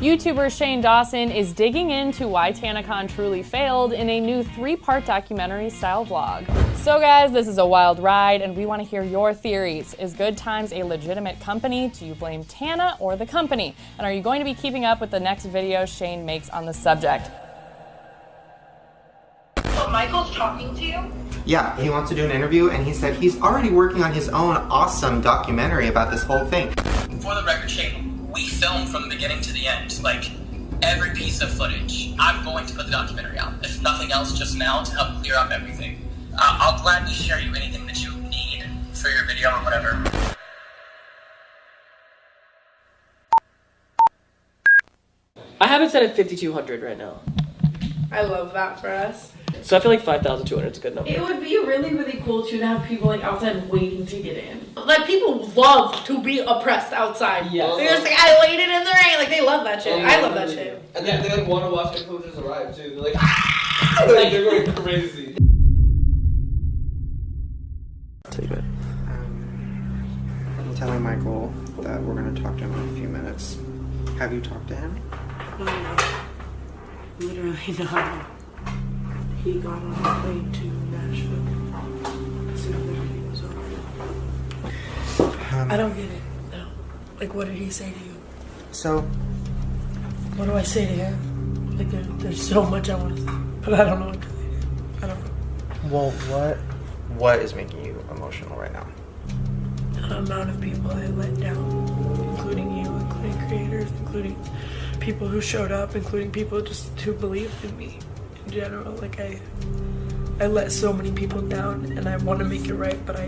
YouTuber Shane Dawson is digging into why TanaCon truly failed in a new 3-part documentary style vlog. So guys, this is a wild ride and we want to hear your theories. Is Good Times a legitimate company? Do you blame Tana or the company? And are you going to be keeping up with the next video Shane makes on the subject? So Michael's talking to you? Yeah, he wants to do an interview and he said he's already working on his own awesome documentary about this whole thing. For the record, Shane, we filmed from the beginning to the end, like every piece of footage. I'm going to put the documentary out, if nothing else, just now to help clear up everything. I'll gladly share you anything that you need for your video or whatever. I have it set at 5,200 right now. I love that for us. So I feel like 5,200 is a good number. It would be really, really cool to have people like outside waiting to get in. Like people love to be oppressed outside. Yeah. They're just like, I waited in the rain. Like they love that shit. I love that shit. And then they want to watch their closers arrive too. They're like, ah! Like they're going crazy. Take it. I'm telling Michael that we're going to talk to him in a few minutes. Have you talked to him? No. Literally not. He got on a plane to Nashville as soon as everything was over. I don't get it. No. Like, what did he say to you? So, what do I say to him? Like, there's so much I want to say, but I don't know what to say to him. I don't know. well, what is making you emotional right now? The amount of people I let down, including you, including creators, including people who showed up, including people just who believed in me in general. Like I let so many people down and I want to make it right, but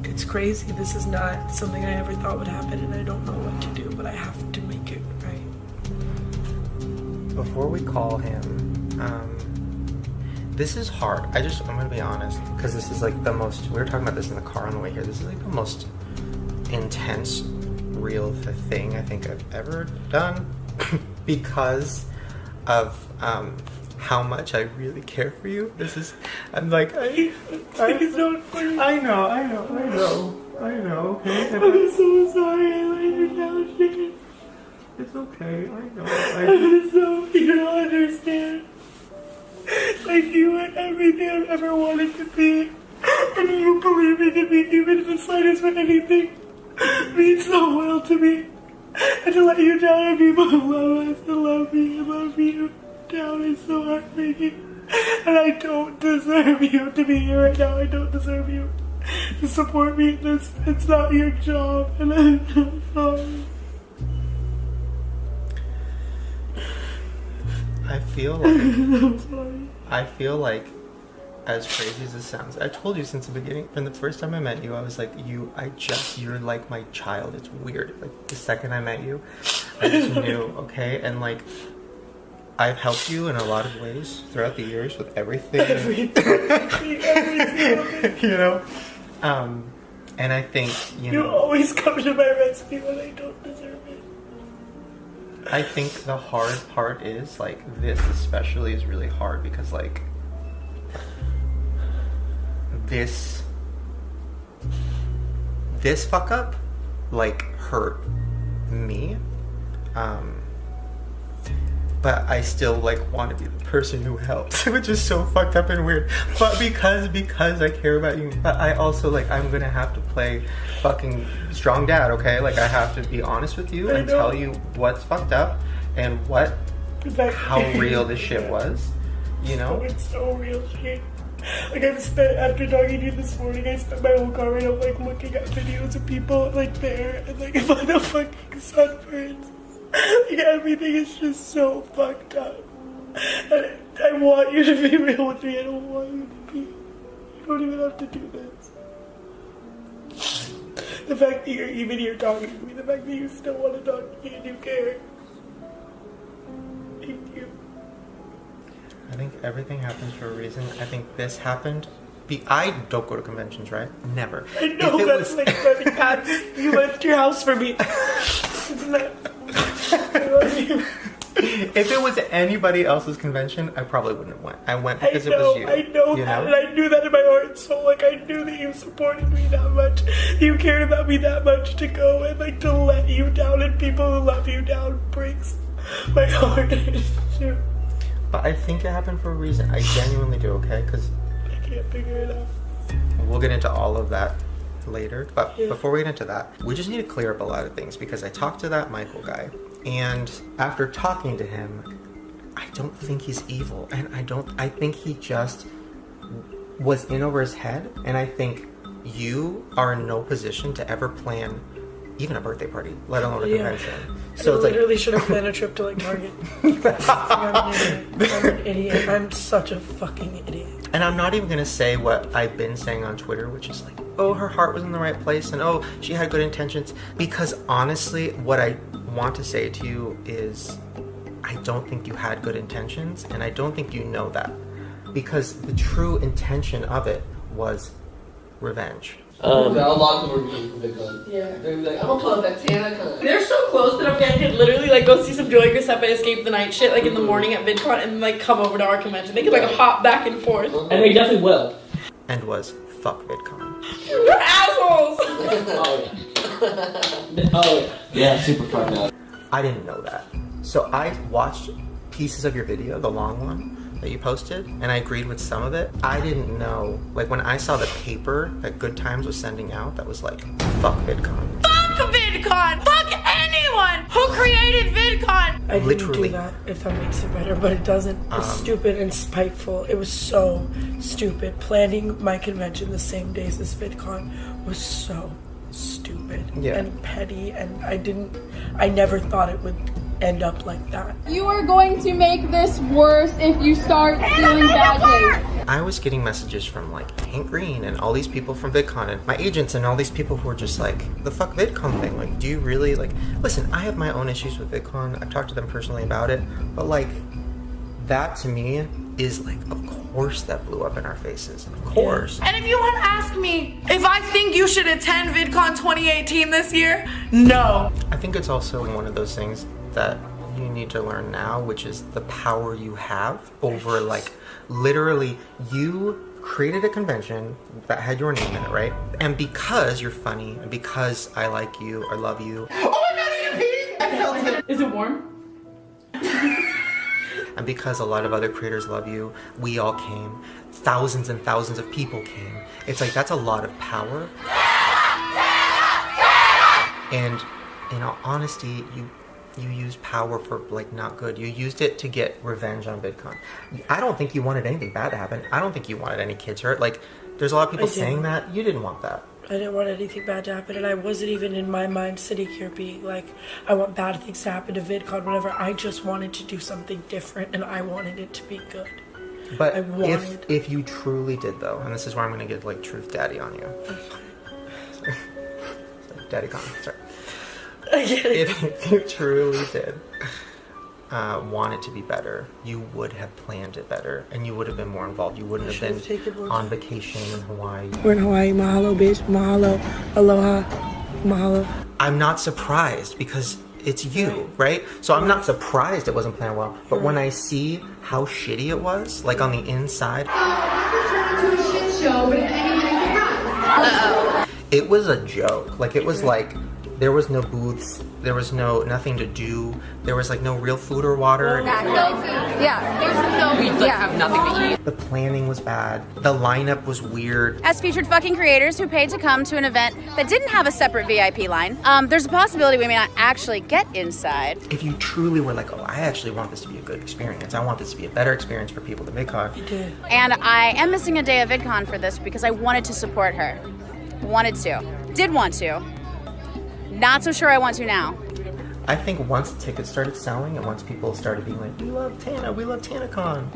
it's crazy. This is not something I ever thought would happen and I don't know what to do, but I have to make it right. Before we call him, this is hard. I'm gonna be honest, because this is like the most, we were talking about this in the car on the way here, this is like the most intense, real thing I think I've ever done because of how much I really care for you. I'm like, I know, okay? And I'm so sorry I let you down, Shane. it's okay, I know. You don't understand. Like you were everything I've ever wanted to be. And you believing in me even in the slightest of anything means so well to me. And to let you down and people who love us and love me and love you down is so heartbreaking. And I don't deserve you to be here right now. I don't deserve you to support me in this. It's not your job and I'm so sorry. I feel like, as crazy as this sounds, I told you since the beginning, from the first time I met you, I was like, you're like my child. It's weird. Like, the second I met you, I just knew, okay? And, like, I've helped you in a lot of ways throughout the years with everything. You know? And I think, you always come to my rescue when I don't deserve it. I think the hard part is, like, this especially is really hard because, like, this fuck up, like, hurt me, but I still, like, want to be the person who helped, which is so fucked up and weird, but because I care about you, but I also, like, I'm gonna have to play fucking strong dad, okay? Like, I have to be honest with you and tell you what's fucked up and how real this shit was, you know? It's so real shit. Like, after talking to you this morning, I spent my whole car right up, like, looking at videos of people, like, there, and, like, about the fucking sunburns. Like, everything is just so fucked up. And I want you to be real with me. I don't want you to be. You don't even have to do this. The fact that you're even here talking to me, the fact that you still want to talk to me and you care. Thank you. I think everything happens for a reason. I think this happened. I don't go to conventions, right? Never. I know, that's like running past. You left your house for me. Isn't that... I love you. If it was anybody else's convention, I probably wouldn't have went. I went because it was you. I know that, and I knew that in my heart and soul. Like, I knew that you supported me that much. You cared about me that much to go and, like, to let you down and people who love you down breaks My heart is too. But I think it happened for a reason. I genuinely do, okay? Because I can't figure it out. we'll get into all of that later. But Yeah. before we get into that, we just need to clear up a lot of things because I talked to that Michael guy. And after talking to him, I don't think he's evil. And I think he just was in over his head. And I think you are in no position to ever plan even a birthday party, let alone a convention. So it's I literally should have planned a trip to like Target. I'm an idiot. I'm such a fucking idiot. And I'm not even gonna say what I've been saying on Twitter, which is like, oh, her heart was in the right place, and oh, she had good intentions. Because honestly, what I want to say to you is, I don't think you had good intentions, and I don't think you know that. Because the true intention of it was revenge. A lot of them were mean for VidCon. Yeah. They're like, I'm gonna pull up that tanacon. They're so close that I could literally like go see some Joey Graceffa Escape the Night shit like in the morning at VidCon and like come over to our convention. They could like hop back and forth. And they definitely will. And was fuck VidCon. You're assholes! Oh yeah. Oh yeah. Yeah, super fucked up. I didn't know that. So I watched pieces of your video, the long one that you posted, and I agreed with some of it. I didn't know, like when I saw the paper that Good Times was sending out, that was like, fuck VidCon. Fuck VidCon! Fuck anyone who created VidCon! I didn't Literally. do that, if that makes it better, but it doesn't. It was stupid and spiteful. It was so stupid. Planning my convention the same days as VidCon was so stupid and petty, and I never thought it would end up like that. You are going to make this worse if you start stealing badges. I was getting messages from like Hank Green and all these people from VidCon and my agents and all these people who were just like, the fuck VidCon thing, like, do you really, like, listen, I have my own issues with VidCon, I've talked to them personally about it, but like, that to me is like, of course that blew up in our faces, of course. And if you want to ask me if I think you should attend VidCon 2018 this year, no. I think it's also one of those things that you need to learn now, which is the power you have over, like, literally, you created a convention that had your name in it, right? And because you're funny, and because I like you or love you. Oh my god, EMP! I felt it! Is it warm? And because a lot of other creators love you, we all came. Thousands and thousands of people came. It's like, that's a lot of power. And in all honesty, you used power for, like, not good. You used it to get revenge on VidCon. I don't think you wanted anything bad to happen. I don't think you wanted any kids hurt. Like, there's a lot of people saying that. You didn't want that. I didn't want anything bad to happen, and I wasn't even in my mind sitting here being like, I want bad things to happen to VidCon, whatever. I just wanted to do something different, and I wanted it to be good. But if you truly did, though, and this is where I'm going to get, like, truth daddy on you. Daddy con, sorry. I get it. If you truly did want it to be better, you would have planned it better, and you would have been more involved. You wouldn't have been on vacation in Hawaii. We're in Hawaii. Mahalo, bitch. Mahalo. Aloha. Mahalo. I'm not surprised because it's you, right? So I'm not surprised it wasn't planned well. But when I see how shitty it was, like on the inside, it was a joke. Like, it was like, there was no booths, there was nothing to do, there was like no real food or water. No food. Yeah, there's no food. We have nothing to eat. The planning was bad, the lineup was weird. As featured fucking creators who paid to come to an event that didn't have a separate VIP line, there's a possibility we may not actually get inside. If you truly were like, oh, I actually want this to be a good experience, I want this to be a better experience for people to VidCon. You did. And I am missing a day of VidCon for this because I wanted to support her. Wanted to. Did want to. Not so sure I want to now. I think once tickets started selling and once people started being like, we love TanaCon,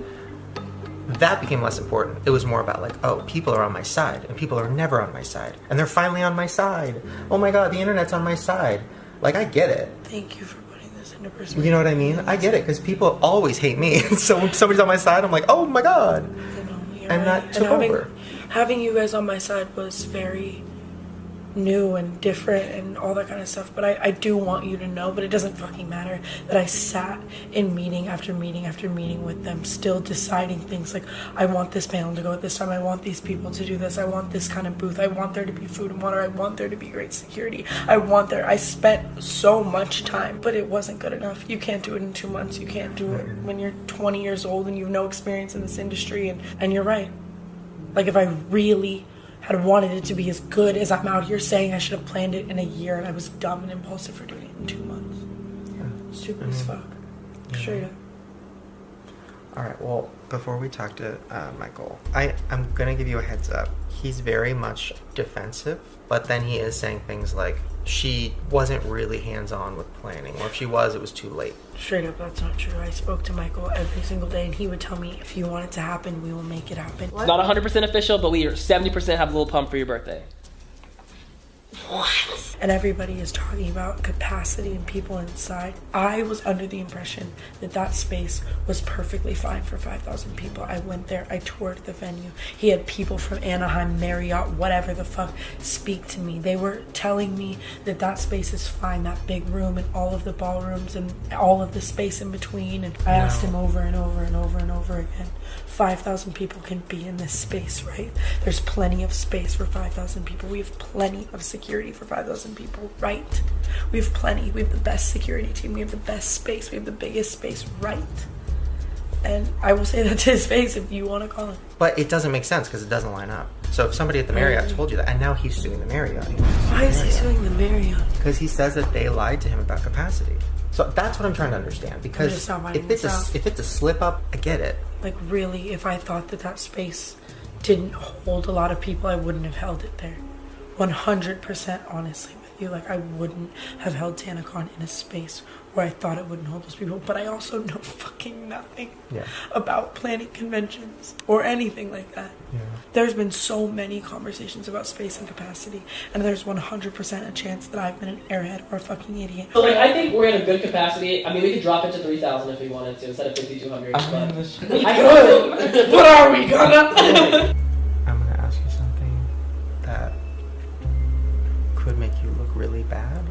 that became less important. It was more about like, oh, people are on my side, and people are never on my side. And they're finally on my side. Oh my god, the internet's on my side. Like, I get it. Thank you for putting this into perspective. You know what I mean? I get it, because people always hate me. So when somebody's on my side, I'm like, oh my god. You know, And that took over. Having you guys on my side was very new and different and all that kind of stuff, but I do want you to know, but it doesn't fucking matter that I sat in meeting after meeting after meeting with them, still deciding things like, I want this panel to go at this time, I want these people to do this, I want this kind of booth, I want there to be food and water, I want there to be great security, I spent so much time, but it wasn't good enough. You can't do it in 2 months, you can't do it when you're 20 years old and you have no experience in this industry, and you're right. Like, if I really had wanted it to be as good as I'm out here saying, I should have planned it in a year, and I was dumb and impulsive for doing it in 2 months. Yeah. Stupid as fuck. Yeah. Straight up. Alright, well, before we talk to Michael, I'm gonna give you a heads up. He's very much defensive, but then he is saying things like, she wasn't really hands-on with planning, or if she was, it was too late. Straight up, that's not true. I spoke to Michael every single day, and he would tell me, if you want it to happen, we will make it happen. It's not 100% official, but we are 70% have a little pump for your birthday. What? And everybody is talking about capacity and people inside. I was under the impression that that space was perfectly fine for 5,000 people. I went there, I toured the venue. He had people from Anaheim, Marriott, whatever the fuck, speak to me. They were telling me that that space is fine, that big room and all of the ballrooms and all of the space in between. And I asked him over and over and over and over again, 5,000 people can be in this space, right? There's plenty of space for 5,000 people. We have plenty of security for 5,000 people, right? We have plenty. We have the best security team. We have the best space. We have the biggest space, right? And I will say that to his face if you want to call him. But it doesn't make sense because it doesn't line up. So if somebody at the Marriott told you that, and now he's suing the Marriott. Why is he suing the Marriott? Because he says that they lied to him about capacity. So that's what I'm trying to understand. Because if it's a slip up, I get it. Like, really, if I thought that that space didn't hold a lot of people, I wouldn't have held it there. 100% honestly with you. Like, I wouldn't have held TanaCon in a space where I thought it wouldn't hold those people. But I also know fucking nothing about planning conventions or anything like that. Yeah. There's been so many conversations about space and capacity, and there's 100% a chance that I've been an airhead or a fucking idiot. So, like, I think we're in a good capacity. I mean, we could drop it to 3,000 if we wanted to instead of 5,200. I could. What are we gonna? I'm gonna ask you something that could make you look really bad.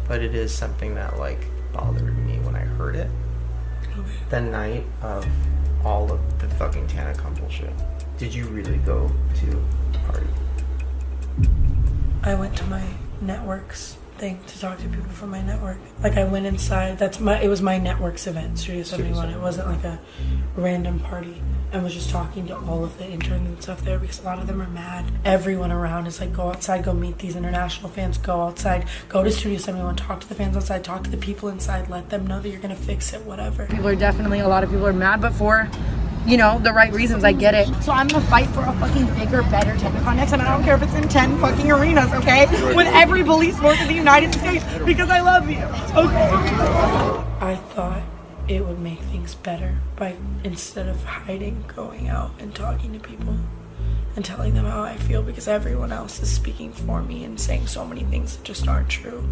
But it is something that, like, bothered me when I heard it. Okay. The night of all of the fucking TanaCon bullshit. Did you really go to the party? I went to my networks thing to talk to people from my network. Like, I went inside. It was my network's event, Studio 71. It wasn't like a random party. I was just talking to all of the interns and stuff there because a lot of them are mad. Everyone around is like, go outside, go meet these international fans, go outside, go to Studio 71, talk to the fans outside, talk to the people inside, let them know that you're gonna fix it, whatever. A lot of people are mad, but for, you know, the right reasons. I get it. So I'm gonna fight for a fucking bigger, better TanaCon next time, and I don't care if it's in 10 fucking arenas, okay? With every police force in the United States, because I love you, okay? I thought it would make things better by, instead of hiding, going out and talking to people and telling them how I feel, because everyone else is speaking for me and saying so many things that just aren't true.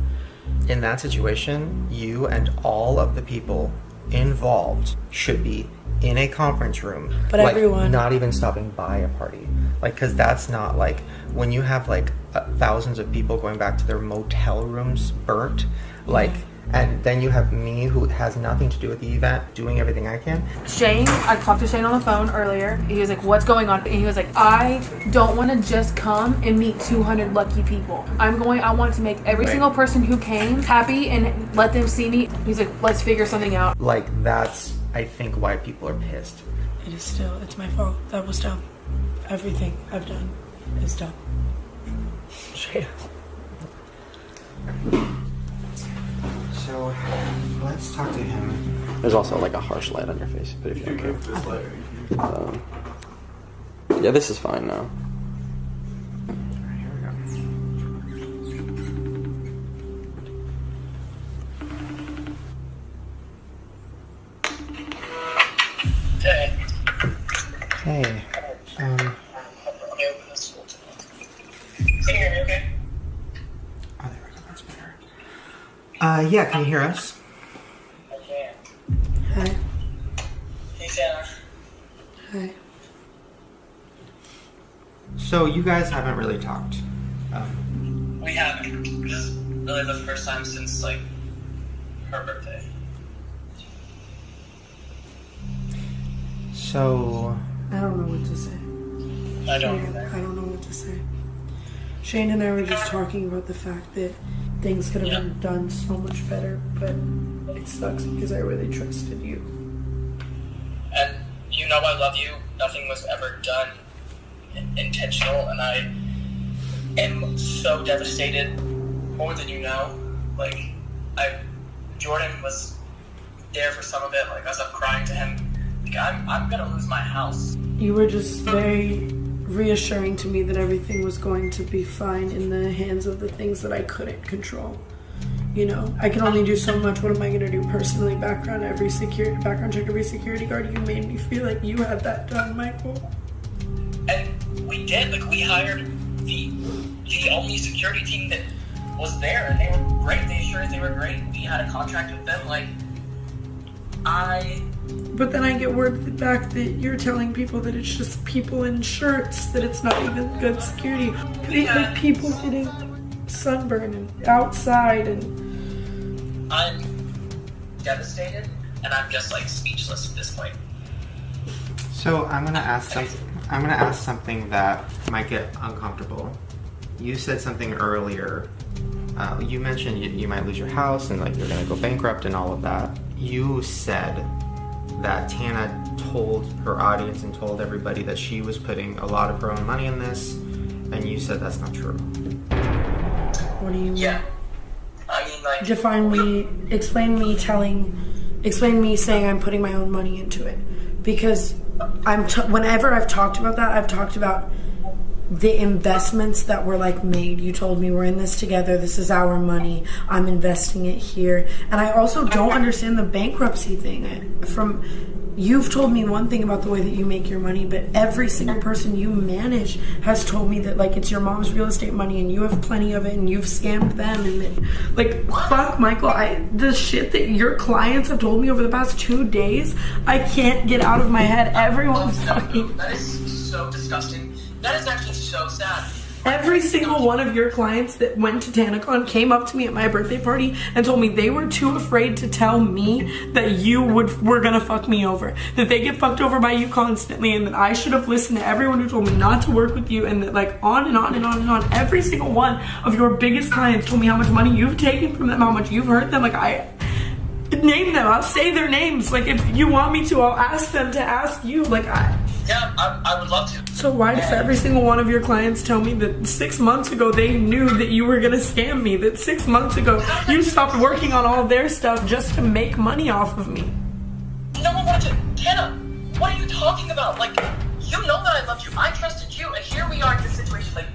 In that situation, you and all of the people involved should be in a conference room, but like, everyone not even stopping by a party, like, because that's not like when you have like thousands of people going back to their motel rooms burnt, like. And then you have me, who has nothing to do with the event, doing everything I can. Shane, I talked to Shane on the phone earlier. He was like, what's going on? And he was like, I don't want to just come and meet 200 lucky people. I want to make every single person who came happy and let them see me. He's like, let's figure something out. Like, that's, I think, why people are pissed. It is still, it's my fault. That was dumb. Everything I've done is dumb. Straight up. So, let's talk to him. There's also like a harsh light on your face, but if you don't care. Yeah, this is fine now. Alright, here we go. Hey. Can you hear me okay? Oh, there we go. That's better. Yeah, can you hear us? I can. Hi. Hey, Santa. Hi. So you guys haven't really talked. We haven't. This is really the first time since, like, her birthday. So... I don't know what to say. I don't Shane, either. I don't know what to say. Shane and I were just talking about the fact that things could have been done so much better, but it sucks because I really trusted you. And you know I love you. Nothing was ever done intentional, and I am so devastated, more than you know. Like, Jordan was there for some of it. Like, I was up crying to him. Like, I'm gonna lose my house. You were just very reassuring to me that everything was going to be fine in the hands of the things that I couldn't control. You know, I can only do so much. What am I gonna do personally? Background check every security guard. You made me feel like you had that done, Michael. And we did. Like, we hired the only security team that was there, and they were great. They assured us they were great. We had a contract with them. Like, But then I get word back that you're telling people that it's just people in shirts, that it's not even good security. Like people getting sunburned and outside, and I'm devastated, and I'm just, like, speechless at this point. So I'm gonna ask something that might get uncomfortable. You said something earlier. You mentioned you might lose your house and, like, you're gonna go bankrupt and all of that. You said that Tana told her audience and told everybody that she was putting a lot of her own money in this, and you said that's not true. what do you mean? Yeah. I mean, like... Explain me saying I'm putting my own money into it. Because whenever I've talked about that, I've talked about the investments that were, like, made. You told me we're in this together, this is our money, I'm investing it here. And I also don't understand the bankruptcy thing. You've told me one thing about the way that you make your money, but every single person you manage has told me that, like, it's your mom's real estate money and you have plenty of it and you've scammed them, and that, like, fuck, Michael, the shit that your clients have told me over the past 2 days, I can't get out of my head. Everyone's fucking... That is so disgusting. That is actually so sad. Every single one of your clients that went to TanaCon came up to me at my birthday party and told me they were too afraid to tell me that you were gonna fuck me over. That they get fucked over by you constantly, and that I should have listened to everyone who told me not to work with you, and that, like, on and on and on and on. Every single one of your biggest clients told me how much money you've taken from them, how much you've hurt them. Like, name them. I'll say their names. Like, if you want me to, I'll ask them to ask you. Like, Yeah, I would love to. So why does every single one of your clients tell me that 6 months ago they knew that you were gonna scam me? That 6 months ago you stopped working on all their stuff just to make money off of me? No one wanted to. Tana, what are you talking about? Like, you know that I loved you. I trusted you, and here we are in this situation. Like,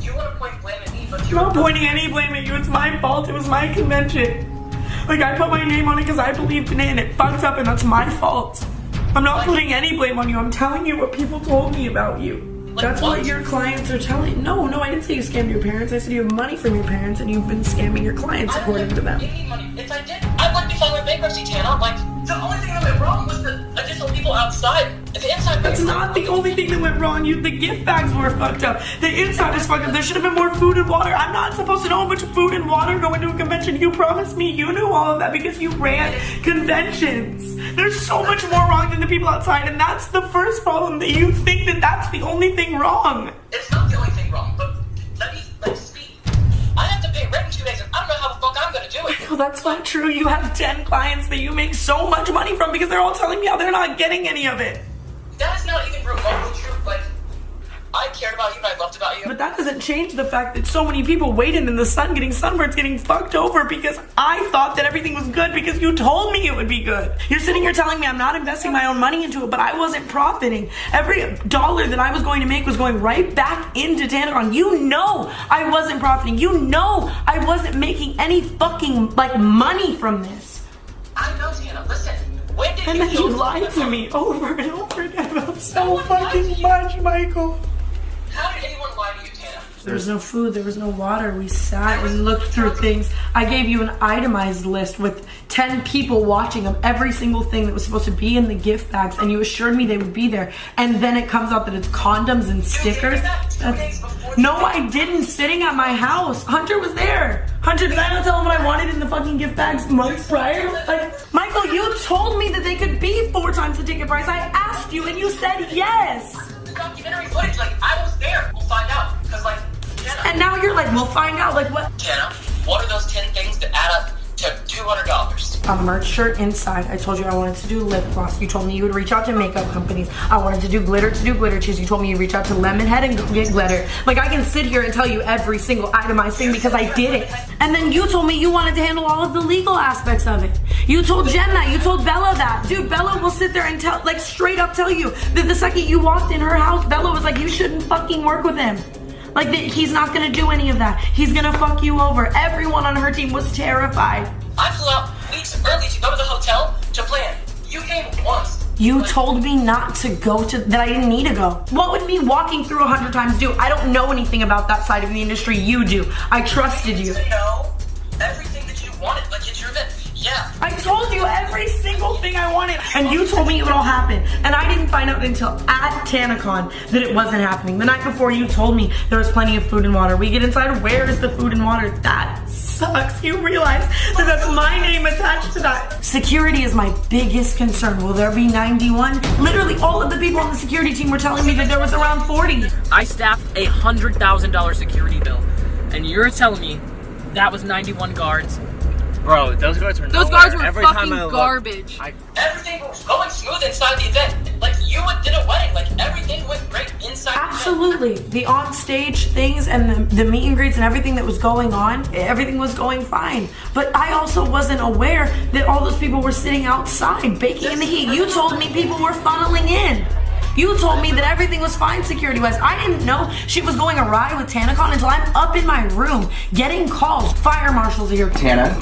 you want to point blame at me, but I'm not pointing any blame at you. It's my fault. It was my convention. Like, I put my name on it because I believed in it, and it fucked up, and that's my fault. I'm not putting any blame on you. I'm telling you what people told me about you. That's what your clients are telling. No, I didn't say you scammed your parents. I said you have money from your parents and you've been scamming your clients according to them. If I did, I wouldn't be filing bankruptcy, Tana. Like, the only thing that went wrong was the additional people outside. The inside. That's not the only thing that went wrong. The gift bags were fucked up. The inside is fucked up. There should have been more food and water. I'm not supposed to know how much food and water go into a convention. You promised me you knew all of that because you ran conventions. There's so much more wrong than the people outside, and that's the first problem, that you think that that's the only thing wrong. It's not the only thing wrong, but let me speak. I have to pay rent in 2 days, and I don't know how the fuck I'm gonna do it. Well, that's not true. You have 10 clients that you make so much money from because they're all telling me how they're not getting any of it. That is not even remotely true. Like, I cared about you and I loved about you. But that doesn't change the fact that so many people waited in the sun getting sunburns, getting fucked over because I thought that everything was good because you told me it would be good. You're sitting here telling me I'm not investing my own money into it, but I wasn't profiting. Every dollar that I was going to make was going right back into TanaCon. You know I wasn't profiting. You know I wasn't making any fucking, like, money from this. I know, Tana. Listen. And then you lied to me over and over again about so fucking much, Michael. How did anyone lie to you, Tana? There was no food, there was no water. We sat and looked through things. I gave you an itemized list with 10 people watching of every single thing that was supposed to be in the gift bags, and you assured me they would be there. And then it comes out that it's condoms and stickers. No, I didn't. Sitting at my house. Hunter was there. Hunter, did I not tell him what I wanted in the fucking gift bags months prior? Like, Michael, you told me that they could be 4 times the ticket price. I asked you and you said yes. Documentary footage, like, I was there. We'll find out. Because, like, Jenna. And now you're like, we'll find out. Like, what? Jenna, what are those 10 things that add up to $200? A merch shirt inside. I told you I wanted to do lip gloss. You told me you would reach out to makeup companies. I wanted to do glitter cheese. You told me you'd reach out to Lemonhead and get glitter. Like, I can sit here and tell you every single itemized thing because I did it. And then you told me you wanted to handle all of the legal aspects of it. You told Jen that. You told Bella that. Dude, Bella will sit there and tell, like, straight up tell you that the second you walked in her house, Bella was like, you shouldn't fucking work with him. Like, that he's not gonna do any of that. He's gonna fuck you over. Everyone on her team was terrified. I flew out weeks early to go to the hotel to plan. You came once. You told me not to go to, that I didn't need to go. What would me walking through 100 times do? I don't know anything about that side of the industry. You do. I trusted you. To know everything that you wanted, like at your event. Yeah. I told you every single thing I wanted, and you told me it would all happen. And I didn't find out until at TanaCon that it wasn't happening. The night before, you told me there was plenty of food and water. We get inside, where is the food and water? That sucks. You realize that that's my name attached to that. Security is my biggest concern. Will there be 91? Literally all of the people on the security team were telling me that there was around 40. I staffed a $100,000 security bill, and you're telling me that was 91 guards. Bro, those guards were fucking garbage. Everything was going smooth inside the event. Like, you did a wedding. Like, everything went great inside Absolutely. The on-stage things and the meet and greets and everything that was going on, everything was going fine. But I also wasn't aware that all those people were sitting outside, baking in the heat. You told me people were funneling in. You told me that everything was fine security-wise. I didn't know she was going awry with TanaCon until I'm up in my room getting calls. Fire marshals are here. Tana,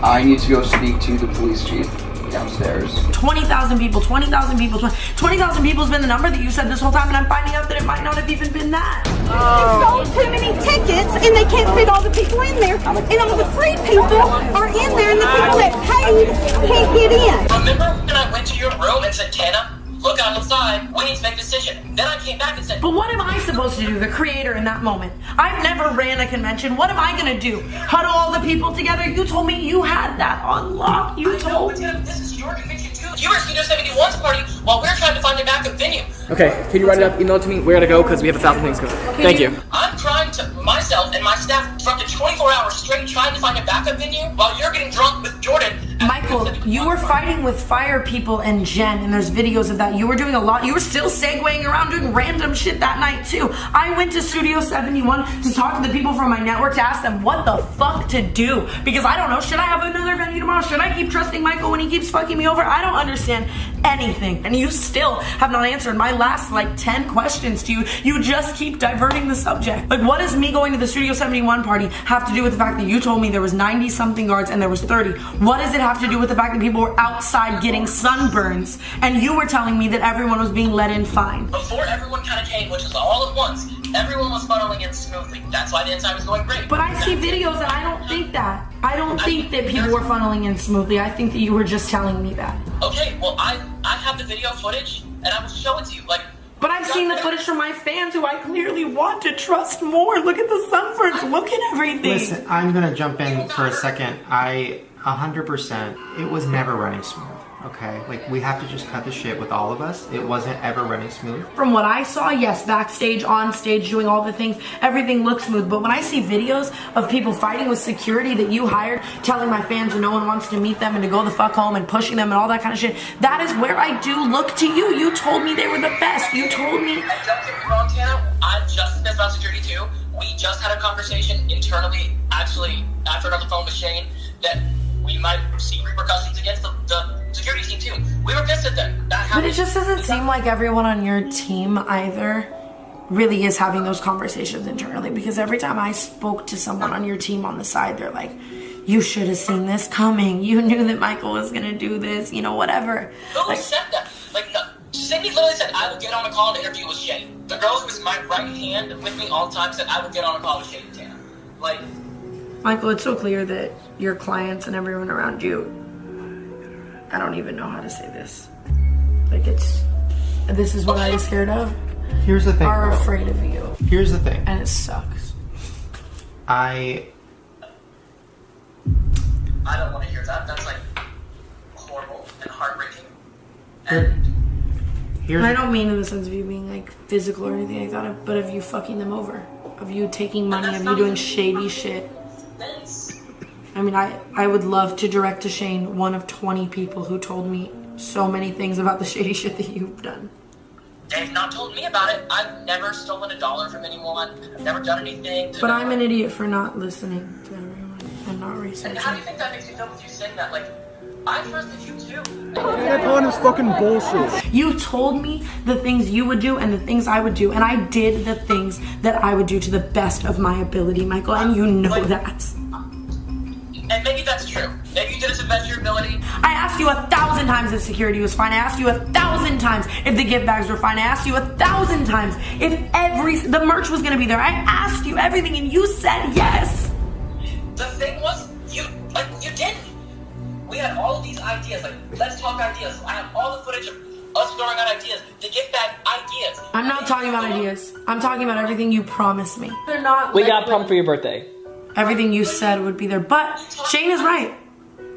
I need to go speak to the police chief downstairs. 20,000 people, 20,000 people, 20,000 people has been the number that you said this whole time, and I'm finding out that it might not have even been that. They sold too many tickets, and they can't fit all the people in there. And all the free people are in there, and the people that paid can't get in. Remember when I went to your room and said, Tana, look outside, we need to make a decision. Then I came back and said, but what am I supposed to do, the creator in that moment? I've never ran a convention. What am I gonna do? Huddle all the people together? You told me you had that on lock. You told me. This is your convention too. You were at Studio 71's party while we're trying to find a backup venue. Okay, can you write it up, email it to me, where to go, because we have 1,000 things going. Thank you. I'm trying to, myself and my staff, for up to 24 hours straight trying to find a backup venue while you're getting drunk with Jordan. Michael, you were fighting with fire people and Jen, and there's videos of that. You were doing a lot. You were still segueing around doing random shit that night too. I went to Studio 71 to talk to the people from my network to ask them what the fuck to do. Because I don't know, should I have another venue tomorrow? Should I keep trusting Michael when he keeps fucking me over? I don't understand anything. And you still have not answered my last like 10 questions to you. You just keep diverting the subject. Like, what does me going to the Studio 71 party have to do with the fact that you told me there was 90 something guards and there was 30? What does it have to do with the fact that people were outside getting sunburns and you were telling me that everyone was being let in fine? Before everyone kind of came, which was all at once, everyone was funneling in smoothly. That's why the inside was going great. But I see videos and I don't think that. I don't think that people were funneling in smoothly. I think that you were just telling me that. Okay, well, I have the video footage and I will show it to you. Like, but I've seen the footage from my fans who I clearly want to trust more. Look at the sunburns. Look at everything. Listen, I'm gonna jump in for a second. 100%, it was never running smooth. Okay, like, we have to just cut the shit with all of us. It wasn't ever running smooth. From what I saw, yes, backstage, on stage, doing all the things, everything looks smooth. But when I see videos of people fighting with security that you hired, telling my fans that no one wants to meet them and to go the fuck home and pushing them and all that kind of shit, that is where I do look to you. You told me they were the best. You told me. And don't get me wrong, Tana, I'm just as about security too. We just had a conversation internally, actually, after another phone with Shane, that we might see repercussions against the security team too. We were pissed at them. But it just doesn't seem like everyone on your team either really is having those conversations internally, because every time I spoke to someone on your team on the side, they're like, you should have seen this coming. You knew that Michael was gonna do this, you know, whatever. Who said that? Like, no, Sydney literally said I would get on a call and interview with Shane. The girl who was my right hand with me all the time said I would get on a call with Shane and Tana. Like, Michael, it's so clear that your clients and everyone around you, I don't even know how to say this. Like, this is what I was scared of. Here's the thing. Are afraid of you. Here's the thing. And it sucks. I don't want to hear that. That's like horrible and heartbreaking. And I don't mean in the sense of you being like physical or anything like that, but of you fucking them over. Of you taking money, of you doing shady shit. I mean, I would love to direct to Shane one of 20 people who told me so many things about the shady shit that you've done. They've not told me about it. I've never stolen $1 from anyone. I've never done anything. But I'm an idiot for not listening to everyone and not researching. And how do you think that makes me feel with you saying that? Like, I trusted you too. Tanacon is fucking bullshit. You told me the things you would do and the things I would do, and I did the things that I would do to the best of my ability, Michael, and you know that. And maybe that's true. Maybe you did it to the best of your ability. I asked you 1,000 times if security was fine. I asked you 1,000 times if the gift bags were fine. I asked you 1,000 times if the merch was gonna be there. I asked you everything and you said yes. The thing was, you didn't. We had all of these ideas, like, let's talk ideas. I have all the footage of us throwing out ideas, the gift bag ideas. I'm not talking about ideas. I'm talking about everything you promised me. They're not. We got pumped for your birthday. Everything you said would be there. But Shane is right.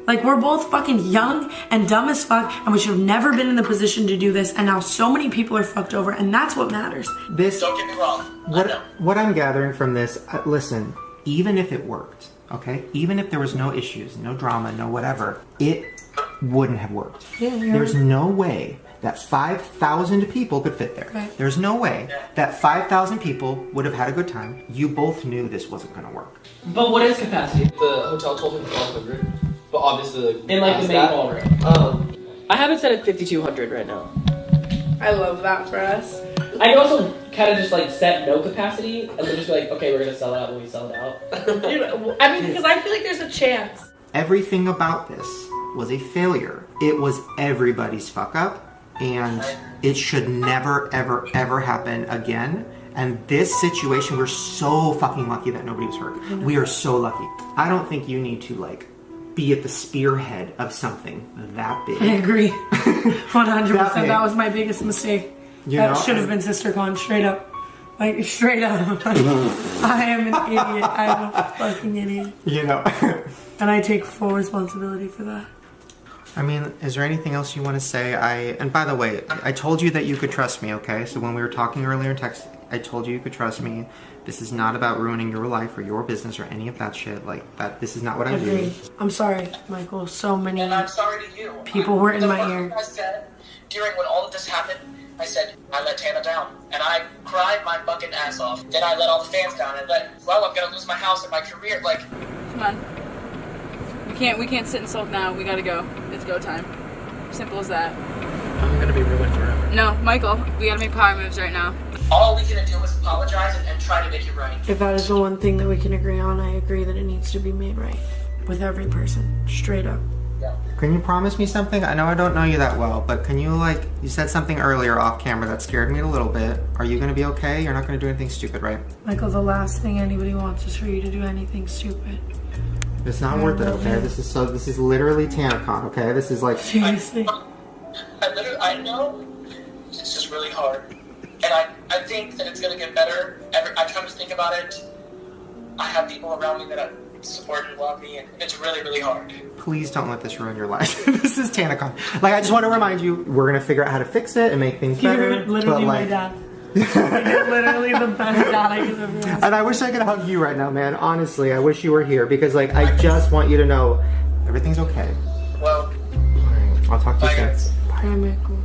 Like, we're both fucking young and dumb as fuck, and we should have never been in the position to do this, and now so many people are fucked over, and that's what matters. Don't get me wrong. What I'm gathering from this, listen, even if it worked, okay? Even if there was no issues, no drama, no whatever, it wouldn't have worked. Yeah, There's no way that 5,000 people could fit there. Right. There's no way that 5,000 people would have had a good time. You both knew this wasn't going to work. But what is capacity? The hotel told me 1,200, but obviously In like the main ballroom. I have it set at 5,200 right now. I love that for us. I can also kind of just like set no capacity and then just be like, okay, we're gonna sell it out when we sell it out. I mean, because I feel like there's a chance. Everything about this was a failure. It was everybody's fuck up, and it should never, ever, ever happen again. And this situation, we're so fucking lucky that nobody was hurt. We are so lucky. I don't think you need to, like, be at the spearhead of something that big. I agree. 100%. That was my biggest mistake. That should have been SisterCon, straight up. Like, straight up. I am an idiot. I'm a fucking idiot. You know. And I take full responsibility for that. I mean, is there anything else you want to say? And by the way, I told you that you could trust me, okay? So when we were talking earlier in text, I told you could trust me. This is not about ruining your life or your business or any of that shit. Like, that. This is not what I do. I'm sorry, Michael. So many And I'm sorry to you. people were in my ear. I said, during when all of this happened, I said, I let Tana down. And I cried my fucking ass off. Then I let all the fans down. And well, I'm gonna lose my house and my career. Like, Come on. We can't sit and sulk now. We gotta go. It's go time. Simple as that. I'm gonna be ruined forever. No, Michael, we gotta make power moves right now. all we can do is apologize and try to make it right. If that is the one thing that we can agree on, I agree that it needs to be made right. With every person. Straight up. Can you promise me something? I know I don't know you that well, but can you, like, you said something earlier off camera that scared me a little bit. Are you gonna be okay? You're not gonna do anything stupid, right? Michael, the last thing anybody wants is for you to do anything stupid. It's not worth it, okay? This is literally TanaCon, okay? This is like... Seriously. I know it's just really hard. And I think that it's gonna get better. I try to think about it. I have people around me that support and love me, and it's really, really hard. Please don't let this ruin your life. This is TanaCon. Like, I just want to remind you, we're gonna figure out how to fix it and make things better. You're literally my dad. You're literally the best dad I could ever ask. And I wish I could hug you right now, man. Honestly, I wish you were here because, like, I just want you to know everything's okay. Well, alright, I'll talk to you soon. Bye, Michael.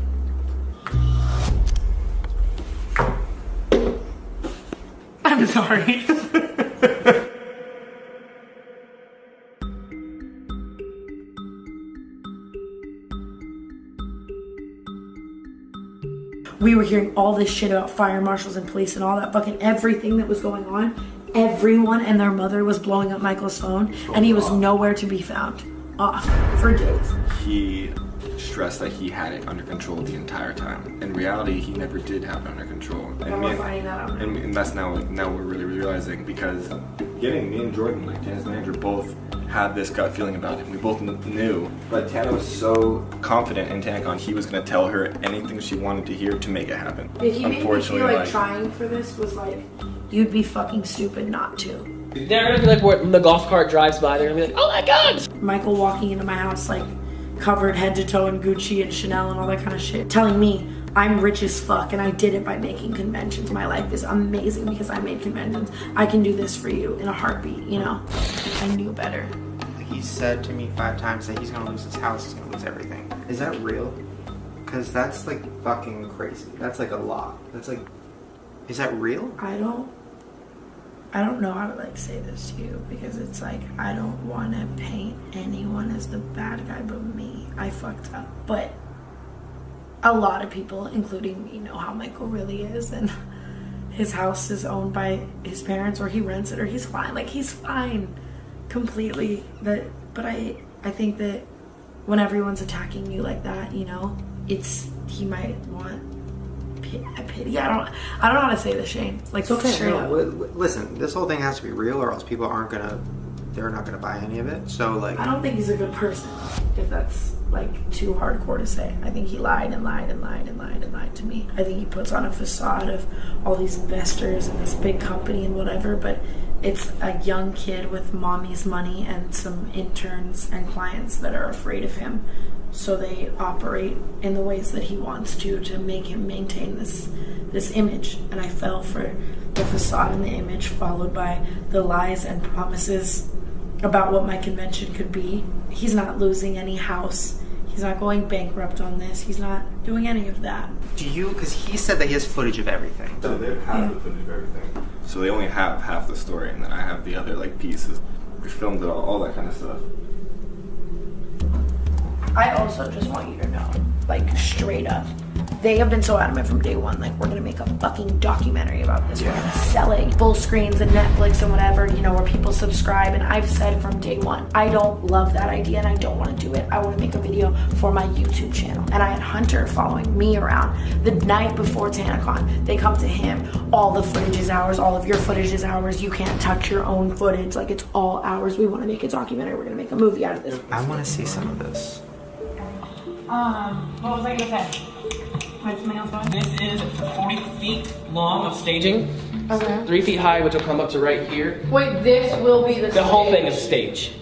I'm sorry. We were hearing all this shit about fire marshals and police and all that fucking everything that was going on. Everyone and their mother was blowing up Michael's phone, and he was nowhere to be found. off for days. He stressed that he had it under control the entire time. In reality, he never did have it under control. And, we're finding that out. And that's now we're really realizing, because me and Jordan, like Tana's manager, both had this gut feeling about him. We both knew, but Tana was so confident in Tanacon, he was gonna tell her anything she wanted to hear to make it happen. He made me feel like trying for this was like, you'd be fucking stupid not to. They're gonna be like when the golf cart drives by, they're gonna be like, oh my god! Michael walking into my house like covered head to toe in Gucci and Chanel and all that kind of shit, telling me I'm rich as fuck and I did it by making conventions. My life is amazing because I made conventions. I can do this for you in a heartbeat, you know? I knew better. He said to me 5 times that he's gonna lose his house, he's gonna lose everything. Is that real? Because that's like fucking crazy. That's like a lot. That's like, is that real? I don't know how to like say this to you, because it's like I don't want to paint anyone as the bad guy but me. I fucked up. But a lot of people, including me, know how Michael really is, and his house is owned by his parents, or he rents it, or he's fine. Like, he's fine completely. But I think that when everyone's attacking you like that, you know, he might want pity. I don't know how to say this, Shane. Like, it's okay. straight up. Listen, this whole thing has to be real, or else people they're not gonna buy any of it. So like, I don't think he's a good person, if that's like too hardcore to say. I think he lied and lied and lied and lied and lied to me. I think he puts on a facade of all these investors and this big company and whatever, but it's a young kid with mommy's money and some interns and clients that are afraid of him. So they operate in the ways that he wants to make him maintain this image. And I fell for the facade and the image, followed by the lies and promises about what my convention could be. He's not losing any house. He's not going bankrupt on this. He's not doing any of that. Because he said that he has footage of everything. So they have the footage of everything. So they only have half the story, and then I have the other like pieces. We filmed it all that kind of stuff. I also just want you to know, like, straight up, they have been so adamant from day one, like, we're gonna make a fucking documentary about this. We're gonna sell it, full screens and Netflix and whatever, you know, where people subscribe. And I've said from day one, I don't love that idea and I don't want to do it. I want to make a video for my YouTube channel. And I had Hunter following me around the night before TanaCon. They come to him, all the footage is ours, all of your footage is ours. You can't touch your own footage, like, it's all ours. We want to make a documentary. We're gonna make a movie out of this. I want to see some of this. What was I gonna say? Something else going? This is 40 feet long of staging. Okay. 3 feet high, which will come up to right here. Wait, this will be the whole thing is a stage.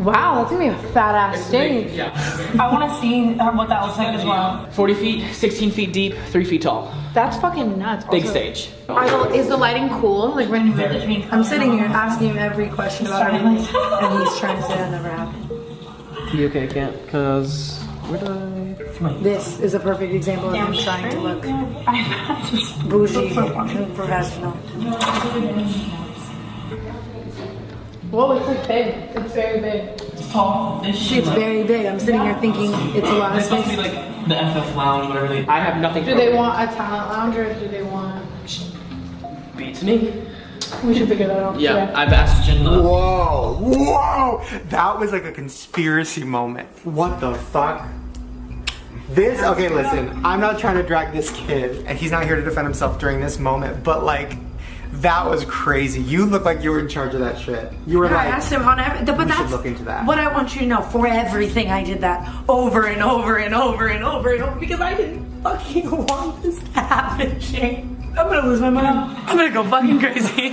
Wow, that's gonna be a fat ass stage. Yeah. I want to see what that looks like as well. 40 feet, 16 feet deep, 3 feet tall. That's fucking nuts. Big Also, stage. Is the lighting cool? Like, when you I'm sitting here asking him every question about everything, and he's trying to say that never happened. You okay? I can't, because where did I? This is a perfect example of him trying to look bougie and professional. Whoa, it's like big. It's very big. It's tall. See, it's very big. I'm sitting here thinking it's a lot of It's supposed to space. be like the FF lounge, whatever they. I have nothing. Do they want a talent lounge or do they want? Beats me. We should figure that out. Yeah, I've asked Jen. Whoa! That was like a conspiracy moment. What the fuck? Okay, listen, I'm not trying to drag this kid, and he's not here to defend himself during this moment, but like, that was crazy. You look like you were in charge of that shit. You were I asked him on but we that's should look into that. what I want you to know. For everything, I did that over and over and over and over and over because I didn't fucking want this to happen, Shane. I'm gonna lose my mind. I'm gonna go fucking crazy.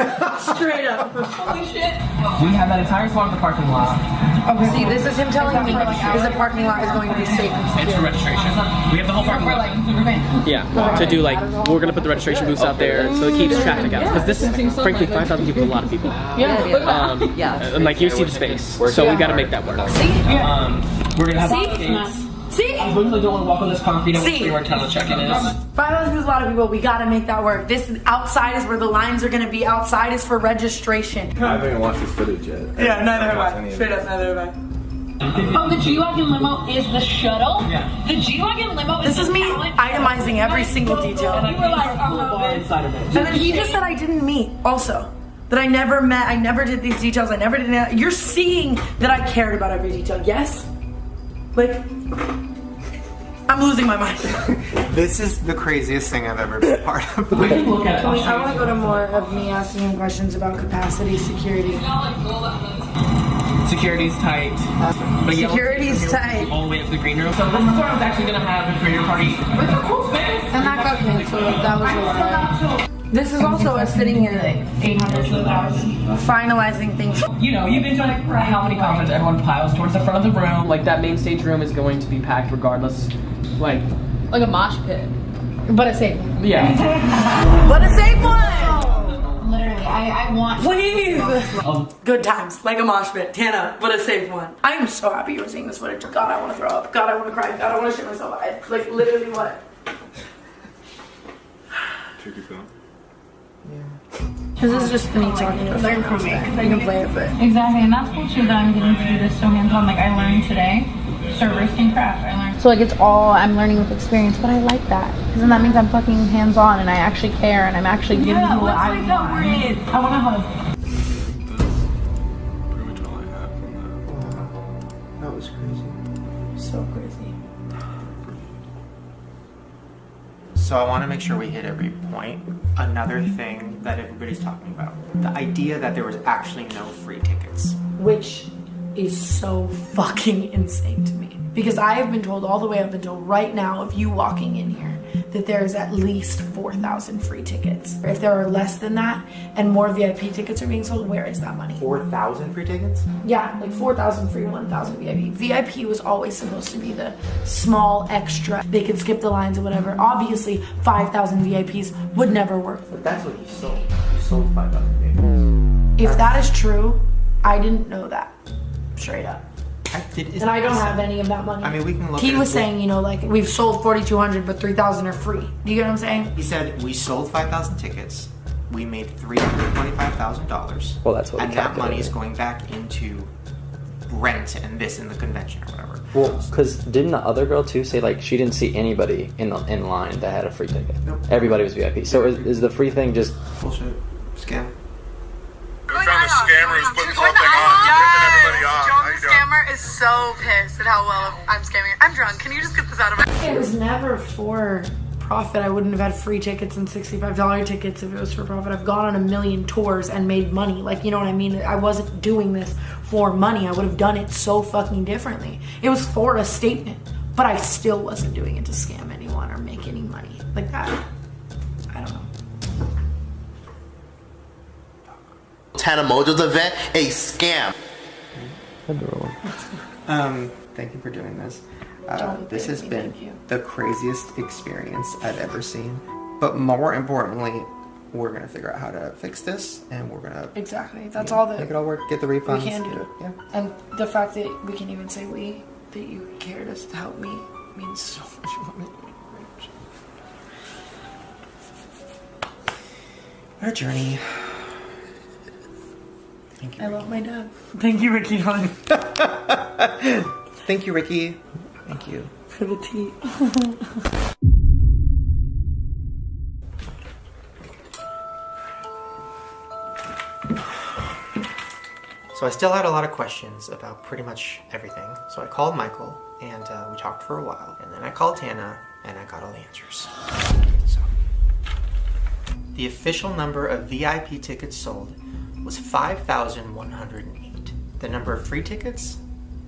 Straight up. Holy shit. We have that entire spot in the parking lot. Okay. See, this is him telling me the parking lot is going to be safe and secure. It's for registration. We have the whole parking lot. Yeah, to do like, we're gonna put the registration booths out there so it keeps traffic out. Because this is, frankly, 5,000 people is a lot of people. Yeah. And like, you see the space. So we gotta make that work. See? We're gonna have skates. See? I literally don't want to walk on this concrete. I want to see where town check-in is. 5,000 is a lot of people. We gotta make that work. This outside is where the lines are gonna be. Outside is for registration. I haven't even watched this footage yet. Yeah, neither have I. Straight up, neither have I. Oh, the G-Wagon limo is the shuttle? Yeah. The G-Wagon limo is This is me itemizing every single detail. And You were like, bar inside of it. And then he just said I didn't meet also. That I never met, I never did these details, I never did that. You're seeing that I cared about every detail, yes? Like, I'm losing my mind. This is the craziest thing I've ever been a part of. I want to go to more of me asking him questions about capacity, security. Security's tight. But Security's tight. All the way up to the green room. So this is where I was actually gonna have a career party. And that got canceled. That was a lot. This is also us sitting here like 800 to 1,000, finalizing things. You know, you've been to like how many concerts everyone piles towards the front of the room. Like that main stage room is going to be packed regardless. Like a mosh pit. But a safe one. Yeah. But a safe one! Literally, I want. Please! Good times, like a mosh pit. Tana, but a safe one. I am so happy you were seeing this footage. God, I want to throw up. God, I want to cry. God, I want to shit myself. Like, literally what? Should we keep going? Because this is just me talking. Learn from me. I can play it, but. Exactly, and that's cool too that I'm getting to do this so hands-on. Like, I learned today. Servers can craft. I learned. So like it's all I'm learning with experience, but I like that because then that means I'm fucking hands-on and I actually care and I'm actually giving you what I want. I want to hug. Pretty much all I have from That was crazy. So crazy. So I want to make sure we hit every point. Another thing that everybody's talking about, the idea that there was actually no free tickets. Which is so fucking insane to me. Because I have been told all the way up until right now of you walking in here that there's at least 4,000 free tickets. If there are less than that and more VIP tickets are being sold, where is that money? 4,000 free tickets? Yeah, like 4,000 free, 1,000 VIP. VIP was always supposed to be the small extra. They could skip the lines or whatever. Obviously, 5,000 VIPs would never work. But that's what you sold. You sold 5,000 VIPs. If that is true, I didn't know that. Straight up. And I don't have any of that money. I mean, we can look He at was it. saying, you know, like, we've sold 4,200, but 3,000 are free. Do you get what I'm saying? He said, we sold 5,000 tickets. We made $325,000. Well, that's what and we that money is calculated. going back into rent and this in the convention or whatever. Well, because didn't the other girl too say like she didn't see anybody in line that had a free ticket? Nope. Everybody was VIP. So is the free thing just bullshit scam? We found the scammer who's putting something on, ripping everybody off. How you doing? Scammer is so pissed at how well I'm scamming. I'm drunk. Can you just get this out of my... It was never for profit. I wouldn't have had free tickets and $65 tickets if it was for profit. I've gone on a million tours and made money. Like, you know what I mean? I wasn't doing this for money. I would have done it so fucking differently. It was for a statement, but I still wasn't doing it to scam anyone or make any money like that. I don't know. Tana Mojo's event a scam. Thank you for doing this. This has been the craziest experience I've ever seen. But more importantly, we're gonna figure out how to fix this, and we're gonna That's all that make it all work. Get the refunds. we can do. Yeah. And the fact that we can even say that you cared us to help me means so much more. What a journey. Thank you. I love my dad. Thank you, Ricky. Thank you, Ricky. Thank you for the tea. So I still had a lot of questions about pretty much everything. So I called Michael and we talked for a while. And then I called Tana and I got all the answers. So the official number of VIP tickets sold was 5,108. The number of free tickets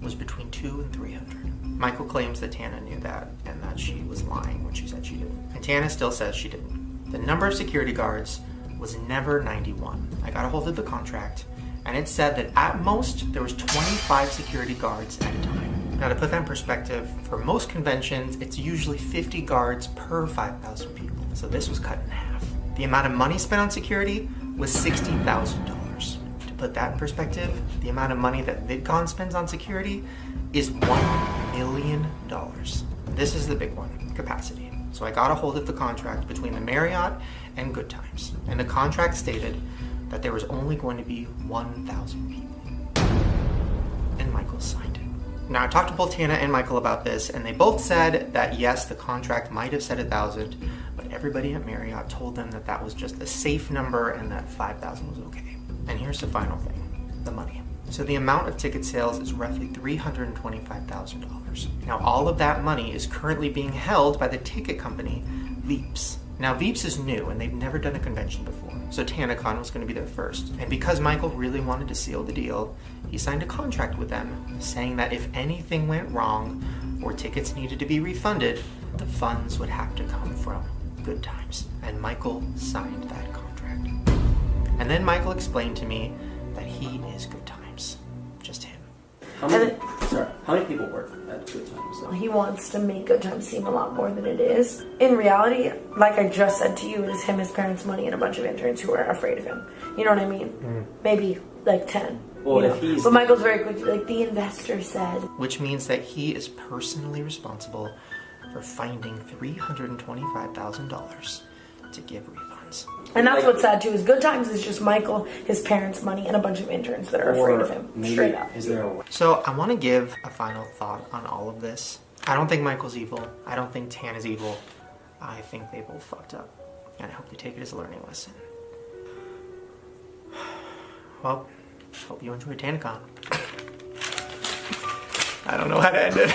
was between 200 and 300. Michael claims that Tana knew that and that she was lying when she said she didn't. And Tana still says she didn't. The number of security guards was never 91. I got a hold of the contract and it said that at most there was 25 security guards at a time. Now to put that in perspective, for most conventions it's usually 50 guards per 5,000 people. So this was cut in half. The amount of money spent on security was $60,000. To put that in perspective, the amount of money that VidCon spends on security is $1 million. This is the big one, capacity. So I got a hold of the contract between the Marriott and Good Times, and the contract stated that there was only going to be 1,000 people. And Michael signed it. Now I talked to both Tana and Michael about this, and they both said that yes, the contract might have said 1,000, but everybody at Marriott told them that that was just a safe number and that 5,000 was okay. And here's the final thing, the money. So the amount of ticket sales is roughly $325,000. Now all of that money is currently being held by the ticket company, Veeps. Now Veeps is new and they've never done a convention before, so TanaCon was going to be their first. And because Michael really wanted to seal the deal, he signed a contract with them saying that if anything went wrong or tickets needed to be refunded, the funds would have to come from Good Times. And Michael signed that contract. And then Michael explained to me that he is Good Times. Just him. How many people work at Good Times? He wants to make Good Times seem a lot more than it is. In reality, like I just said to you, it is him, his parents' money, and a bunch of interns who are afraid of him. You know what I mean? Maybe like 10. Well, if he's... But Michael's very quick, like the investor said. Which means that he is personally responsible for finding $325,000 to give refunds. And that's what's sad too, is Good Times is just Michael, his parents' money, and a bunch of interns that are afraid of him. Straight up. Is there a way? So I want to give a final thought on all of this. I don't think Michael's evil. I don't think Tan is evil. I think they both fucked up. And I hope they take it as a learning lesson. Well, hope you enjoyed TanaCon. I don't know how to end it.